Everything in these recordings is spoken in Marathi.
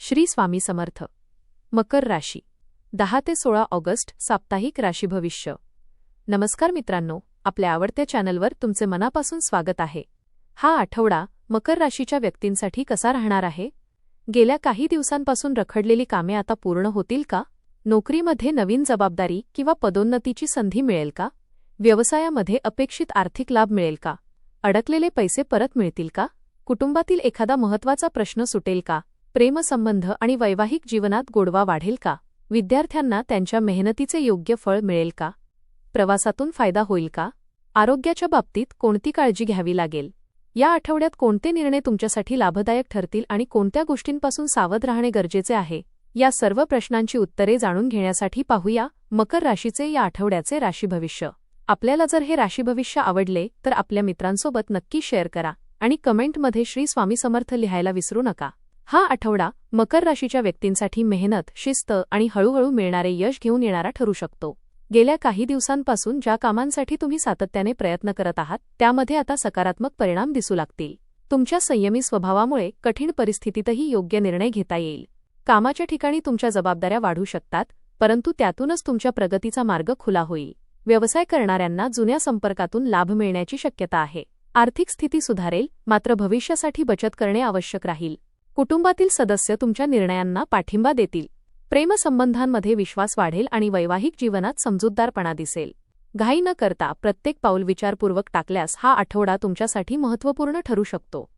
श्री स्वामी समर्थ. मकर राशी 10 ते 16 ऑगस्ट साप्ताहिक राशी भविष्य. नमस्कार मित्रांनो, आपल्या आवडत्या चॅनलवर तुमचे मनापासून स्वागत आहे. हा आठवडा मकर राशीच्या व्यक्तींसाठी कसा राहणार आहे? गेल्या काही दिवसांपासून रखडलेली कामे आता पूर्ण होतील का? नोकरीमध्ये नवीन जबाबदारी किंवा पदोन्नतीची संधी मिळेल का? व्यवसायामध्ये अपेक्षित आर्थिक लाभ मिळेल का? अडकलेले पैसे परत मिळतील का? कुटुंबातील एखादा महत्त्वाचा प्रश्न सुटेल का? प्रेमसंबंध आणि वैवाहिक जीवनात गोडवा वाढेल का? विद्यार्थ्यांना त्यांच्या मेहनतीचे योग्य फळ मिळेल का? प्रवासातून फायदा होईल का? आरोग्याच्या बाबतीत कोणती काळजी घ्यावी लागेल? या आठवड्यात कोणते निर्णय तुमच्यासाठी लाभदायक ठरतील आणि कोणत्या गोष्टींपासून सावध राहणे गरजेचे आहे? या सर्व प्रश्नांची उत्तरे जाणून घेण्यासाठी पाहूया मकर राशीचे या आठवड्याचे राशी भविष्य. आपल्याला जर हे राशी भविष्य आवडले तर आपल्या मित्रांसोबत नक्की शेअर करा आणि कमेंटमध्ये श्री स्वामी समर्थ लिहायला विसरू नका. हा आठवडा मकर राशीच्या व्यक्तींसाठी मेहनत, शिस्त आणि हळूहळू मिळणारे यश घेऊन येणारा ठरू शकतो. गेल्या काही दिवसांपासून ज्या कामांसाठी तुम्ही सातत्याने प्रयत्न करत आहात त्यामध्ये आता सकारात्मक परिणाम दिसू लागतील. तुमच्या संयमी स्वभावामुळे कठीण परिस्थितीतही योग्य निर्णय घेता येईल. कामाच्या ठिकाणी तुमच्या जबाबदाऱ्या वाढू शकतात, परंतु त्यातूनच तुमच्या प्रगतीचा मार्ग खुला होईल. व्यवसाय करणाऱ्यांना जुन्या संपर्कातून लाभ मिळण्याची शक्यता आहे. आर्थिक स्थिती सुधारेल, मात्र भविष्यासाठी बचत करणे आवश्यक राहील. कुटुंबातील सदस्य तुमच्या निर्णयांना पाठिंबा देतील. प्रेमसंबंधांमध्ये विश्वास वाढेल आणि वैवाहिक जीवनात समजूतदारपणा दिसेल. घाई न करता प्रत्येक पाऊल विचारपूर्वक टाकल्यास हा आठवडा तुमच्यासाठी महत्त्वपूर्ण ठरू शकतो.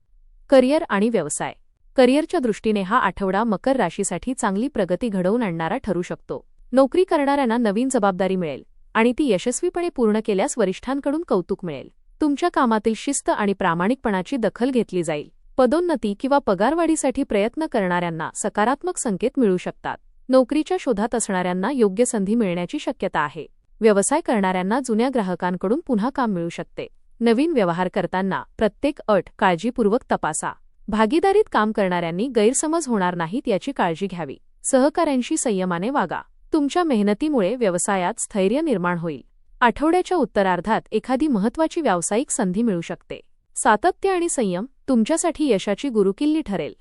करिअर आणि व्यवसाय. करिअरच्या दृष्टीने हा आठवडा मकर राशीसाठी चांगली प्रगती घडवून आणणारा ठरू शकतो. नोकरी करणाऱ्यांना नवीन जबाबदारी मिळेल आणि ती यशस्वीपणे पूर्ण केल्यास वरिष्ठांकडून कौतुक मिळेल. तुमच्या कामातील शिस्त आणि प्रामाणिकपणाची दखल घेतली जाईल. पदोन्नती किंवा पगारवाढीसाठी प्रयत्न करणाऱ्यांना सकारात्मक संकेत मिळू शकतात. नोकरीच्या शोधात असणाऱ्यांना योग्य संधी मिळण्याची शक्यता आहे. व्यवसाय करणाऱ्यांना जुन्या ग्राहकांकडून पुन्हा काम मिळू शकते. नवीन व्यवहार करताना प्रत्येक अट काळजीपूर्वक तपासा. भागीदारीत काम करणाऱ्यांनी गैरसमज होणार नाहीत याची काळजी घ्यावी. सहकाऱ्यांशी संयमाने वागा. तुमच्या मेहनतीमुळे व्यवसायात स्थैर्य निर्माण होईल. आठवड्याच्या उत्तरार्धात एखादी महत्त्वाची व्यावसायिक संधी मिळू शकते. सातत्य आणि संयम तुमच्यासाठी यशाची गुरुकिल्ली ठरेल.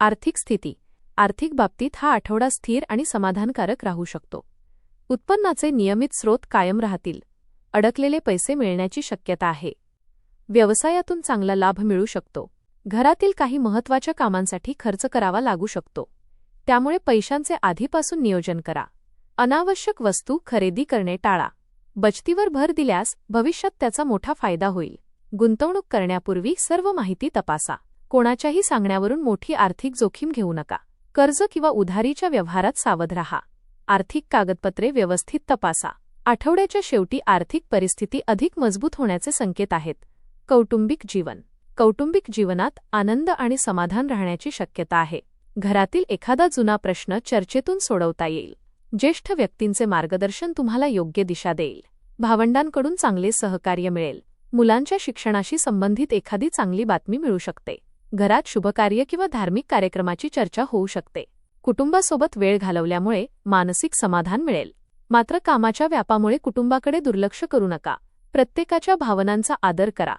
आर्थिक स्थिती. आर्थिक बाबतीत हा आठवडा स्थिर आणि समाधानकारक राहू शकतो. उत्पन्नाचे नियमित स्रोत कायम राहतील. अडकलेले पैसे मिळण्याची शक्यता आहे. व्यवसायातून चांगला लाभ मिळू शकतो. घरातील काही महत्त्वाच्या कामांसाठी खर्च करावा लागू शकतो, त्यामुळे पैशांचे आधीपासून नियोजन करा. अनावश्यक वस्तू खरेदी करणे टाळा. बचतीवर भर दिल्यास भविष्यात त्याचा मोठा फायदा होईल. गुंतवणूक करण्यापूर्वी सर्व माहिती तपासा. कोणाच्याही सांगण्यावरून मोठी आर्थिक जोखीम घेऊ नका. कर्ज किंवा उधारीच्या व्यवहारात सावध राहा. आर्थिक कागदपत्रे व्यवस्थित तपासा. आठवड्याच्या शेवटी आर्थिक परिस्थिती अधिक मजबूत होण्याचे संकेत आहेत. कौटुंबिक जीवन. कौटुंबिक जीवनात आनंद आणि समाधान राहण्याची शक्यता आहे. घरातील एखादा जुना प्रश्न चर्चेतून सोडवता येईल. ज्येष्ठ व्यक्तींचे मार्गदर्शन तुम्हाला योग्य दिशा देईल. भावंडांकडून चांगले सहकार्य मिळेल. मुलांच्या शिक्षणाशी संबंधित एखादी चांगली बातमी मिळू शकते. घरात शुभकार्य किंवा धार्मिक कार्यक्रमाची चर्चा होऊ शकते. कुटुंबासोबत वेळ घालवल्यामुळे मानसिक समाधान मिळेल. मात्र कामाच्या व्यापामुळे कुटुंबाकडे दुर्लक्ष करू नका. प्रत्येकाच्या भावनांचा आदर करा.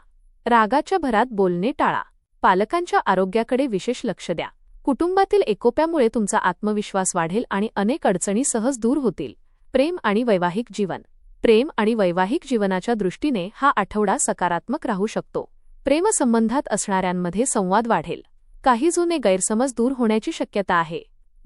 रागाच्या भरात बोलणे टाळा. पालकांच्या आरोग्याकडे विशेष लक्ष द्या. कुटुंबातील एकोप्यामुळे तुमचा आत्मविश्वास वाढेल आणि अनेक अडचणी सहज दूर होतील. प्रेम आणि वैवाहिक जीवन. प्रेम आणि वैवाहिक जीवनाच्या दृष्टीने हा आठवडा सकारात्मक राहू शकतो. प्रेमसंबंधात असणाऱ्यांमध्ये संवाद वाढेल. काही जुने गैरसमज दूर होण्याची शक्यता आहे.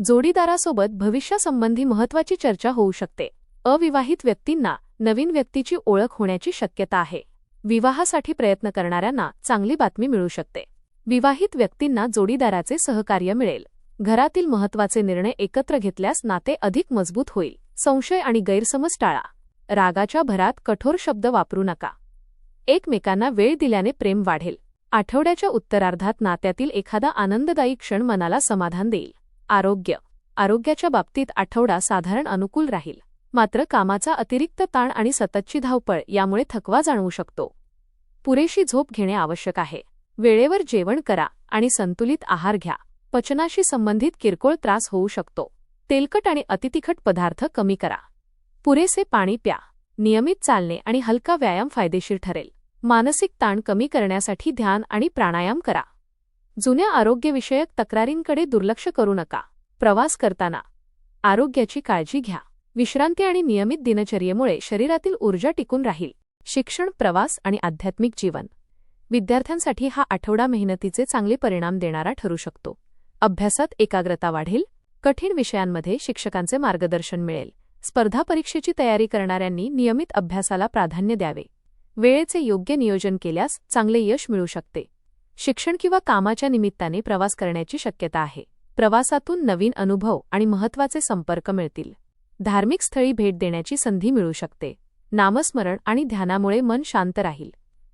जोडीदारासोबत भविष्यासंबंधी महत्त्वाची चर्चा होऊ शकते. अविवाहित व्यक्तींना नवीन व्यक्तीची ओळख होण्याची शक्यता आहे. विवाहासाठी प्रयत्न करणाऱ्यांना चांगली बातमी मिळू शकते. विवाहित व्यक्तींना जोडीदाराचे सहकार्य मिळेल. घरातील महत्त्वाचे निर्णय एकत्र घेतल्यास नाते अधिक मजबूत होईल. संशय आणि गैरसमज टाळा. रागाच्या भरात कठोर शब्द वापरू नका. एकमेकांना वेळ दिल्याने प्रेम वाढेल. आठवड्याच्या उत्तरार्धात नात्यातील एखादा आनंददायी क्षण मनाला समाधान देईल. आरोग्य. आरोग्याच्या बाबतीत आठवडा साधारण अनुकूल राहील. मात्र कामाचा अतिरिक्त ताण आणि सततची धावपळ यामुळे थकवा जाणवू शकतो. पुरेशी झोप घेणे आवश्यक आहे. वेळेवर जेवण करा आणि संतुलित आहार घ्या. पचनाशी संबंधित किरकोळ त्रास होऊ शकतो. तेलकट आणि अतितिखट पदार्थ कमी करा. पुरेसे पाणी प्या. नियमित चालणे आणि हलका व्यायाम फायदेशीर ठरेल. मानसिक ताण कमी करण्यासाठी ध्यान आणि प्राणायाम करा. जुन्या आरोग्यविषयक तक्रारींकडे दुर्लक्ष करू नका. प्रवास करताना आरोग्याची काळजी घ्या. विश्रांती आणि नियमित दिनचर्येमुळे शरीरातील ऊर्जा टिकून राहील. शिक्षण, प्रवास आणि आध्यात्मिक जीवन. विद्यार्थ्यांसाठी हा आठवडा मेहनतीचे चांगले परिणाम देणारा ठरू शकतो. अभ्यासात एकाग्रता वाढेल. कठीण विषयांमध्ये शिक्षकांचे मार्गदर्शन मिळेल. स्पर्धा परीक्षेची तयारी करणाऱ्यांनी नियमित अभ्यासाला प्राधान्य द्यावे. वेळेचे योग्य नियोजन केल्यास चांगले यश मिळू शकते. शिक्षण किंवा कामाच्या निमित्ताने प्रवास करण्याची शक्यता आहे. प्रवासातून नवीन अनुभव आणि महत्त्वाचे संपर्क मिळतील. धार्मिक स्थळी भेट देण्याची संधी मिळू शकते. नामस्मरण आणि ध्यानामुळे मन शांत राहील.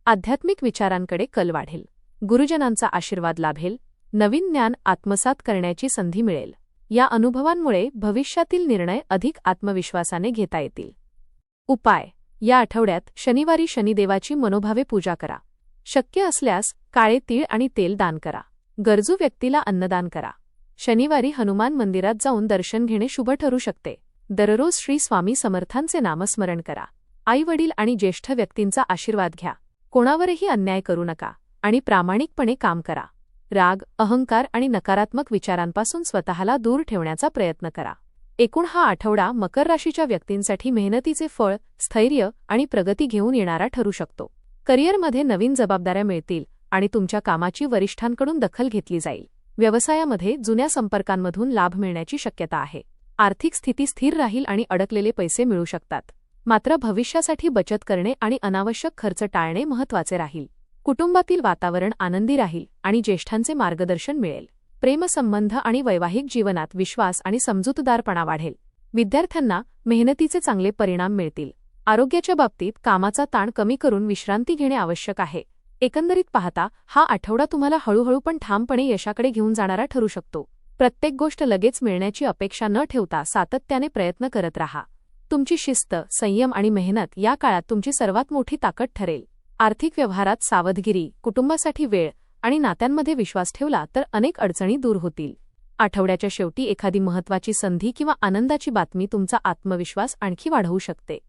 आध्यात्मिक विचारांकडे कल वाढेल. गुरुजनांचा आशीर्वाद लाभेल. नवीन ज्ञान आत्मसात करण्याची संधी मिळेल. या अनुभवांमुळे भविष्यातील निर्णय अधिक आत्मविश्वासाने घेता येतील. उपाय. या आठवड्यात शनिवारी शनिदेवाची मनोभावे पूजा करा. शक्य असल्यास काळे तीळ आणि तेल दान करा. गरजू व्यक्तीला अन्नदान करा. शनिवारी हनुमान मंदिरात जाऊन दर्शन घेणे शुभ ठरू शकते. दररोज श्री स्वामी समर्थांचे नामस्मरण करा. आई-वडील आणि ज्येष्ठ व्यक्तींचा आशीर्वाद घ्या. कोणावरही अन्याय करू नका आणि प्रामाणिकपणे काम करा. राग, अहंकार आणि नकारात्मक विचारांपासून स्वतःला दूर ठेवण्याचा प्रयत्न करा. एकूण हा आठवडा मकर राशीच्या व्यक्तींसाठी मेहनतीचे फळ, स्थैर्य आणि प्रगती घेऊन येणारा ठरू शकतो. करिअरमध्ये नवीन जबाबदाऱ्या मिळतील आणि तुमच्या कामाची वरिष्ठांकडून दखल घेतली जाईल. व्यवसायामध्ये जुन्या संपर्कांमधून लाभ मिळण्याची शक्यता आहे. आर्थिक स्थिती स्थिर राहील आणि अडकलेले पैसे मिळू शकतात. मात्र भविष्यासाठी बचत करणे आणि अनावश्यक खर्च टाळणे महत्त्वाचे राहील. कुटुंबातील वातावरण आनंदी राहील आणि ज्येष्ठांचे मार्गदर्शन मिळेल. प्रेमसंबंध आणि वैवाहिक जीवनात विश्वास आणि समजूतदारपणा वाढेल. विद्यार्थ्यांना मेहनतीचे चांगले परिणाम मिळतील. आरोग्याच्या बाबतीत कामाचा ताण कमी करून विश्रांती घेणे आवश्यक आहे. एकंदरीत पाहता हा आठवडा तुम्हाला हळूहळू पण ठामपणे यशाकडे घेऊन जाणारा ठरू शकतो. प्रत्येक गोष्ट लगेच मिळण्याची अपेक्षा न ठेवता सातत्याने प्रयत्न करत राहा. तुमची शिस्त, संयम आणि मेहनत या काळात तुमची सर्वात मोठी ताकद ठरेल. आर्थिक व्यवहारात सावधगिरी, कुटुंबासाठी वेळ आणि नात्यांमध्ये विश्वास ठेवला तर अनेक अडचणी दूर होतील. आठवड्याच्या शेवटी एखादी महत्त्वाची संधी किंवा आनंदाची बातमी तुमचा आत्मविश्वास आणखी वाढवू शकते.